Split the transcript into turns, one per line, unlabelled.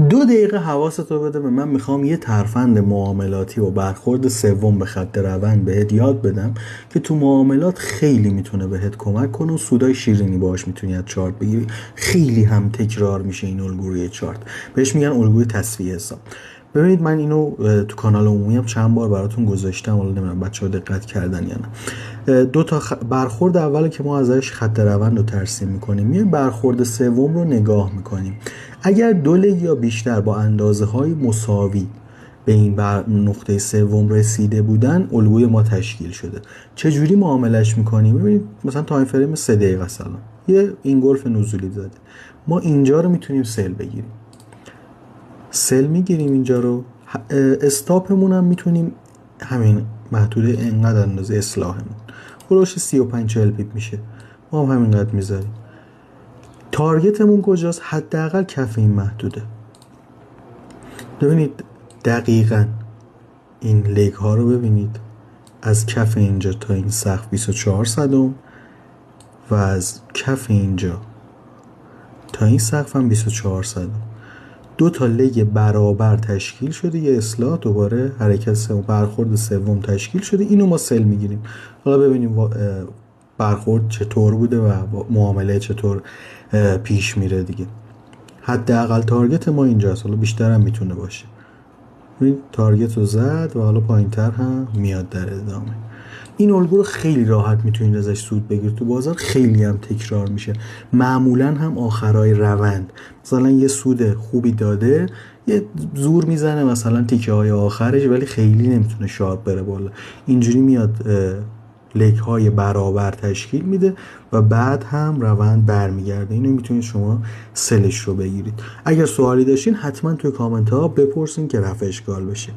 2 دقیقه حواستو بده به من. میخوام یه ترفند معاملاتی و برخورد سوم به خط روند بهت یاد بدم که تو معاملات خیلی میتونه بهت کمک کنه و سودای شیرینی باهاش میتونی از چارت بگیری. خیلی هم تکرار میشه این الگوی چارت، بهش میگن الگوی تصفیه حساب. ببینید من اینو تو کانال عمومی هم چند بار براتون گذاشتم، حالا نمیدونم بچه‌ها دقت کردن یا نه. دو تا برخورد اول که ما ازش خط روند رو ترسیم میکنیم، یه برخورد سوم رو نگاه میکنیم. اگر 2 لگ یا بیشتر با اندازه‌های مساوی به این نقطه سوم رسیده بودن، الگوی ما تشکیل شده. چجوری معاملش میکنیم؟ ببینید مثلا تایم فریم 3 دقیقه سلام یه اینگلف نزولی زده، ما اینجا رو میتونیم سل بگیریم، سل میگیریم اینجا رو. استاپمون هم میتونیم همین محدوده اینقدر اندازه اصلاحمون خلاص 35-40 پیپ میشه، ما هم همینقدر میذاریم. تارگتمون کجاست؟ حداقل کف این محدوده. ببینید دقیقاً این لگ ها رو ببینید، از کف اینجا تا این سقف 24 صدم و از کف اینجا تا این سقف هم 24 صدم. 2 تا لگ برابر تشکیل شده، یه اصلاح، دوباره حرکت سوم، برخورد سوم تشکیل شده. اینو ما سل میگیریم. حالا ببینیم برخورد چطور بوده و معامله چطور پیش میره دیگه. حداقل تارگت ما اینجاست، حالا بیشتر هم میتونه باشه. این تارگت رو زد و حالا پایینتر هم میاد در ادامه. این الگو رو خیلی راحت میتونید ازش سود بگیرید تو بازار، خیلی هم تکرار میشه، معمولا هم آخرای روند مثلا یه سود خوبی داده، یه زور میزنه مثلا تیکه های آخرش، ولی خیلی نمیتونه شارپ بره بالا. اینجوری میاد لگ های برابر تشکیل میده و بعد هم روند برمیگرده. اینو میتونید شما سلش رو بگیرید. اگر سوالی داشتین حتما توی کامنت ها بپرسین که رفع اشکال بشه.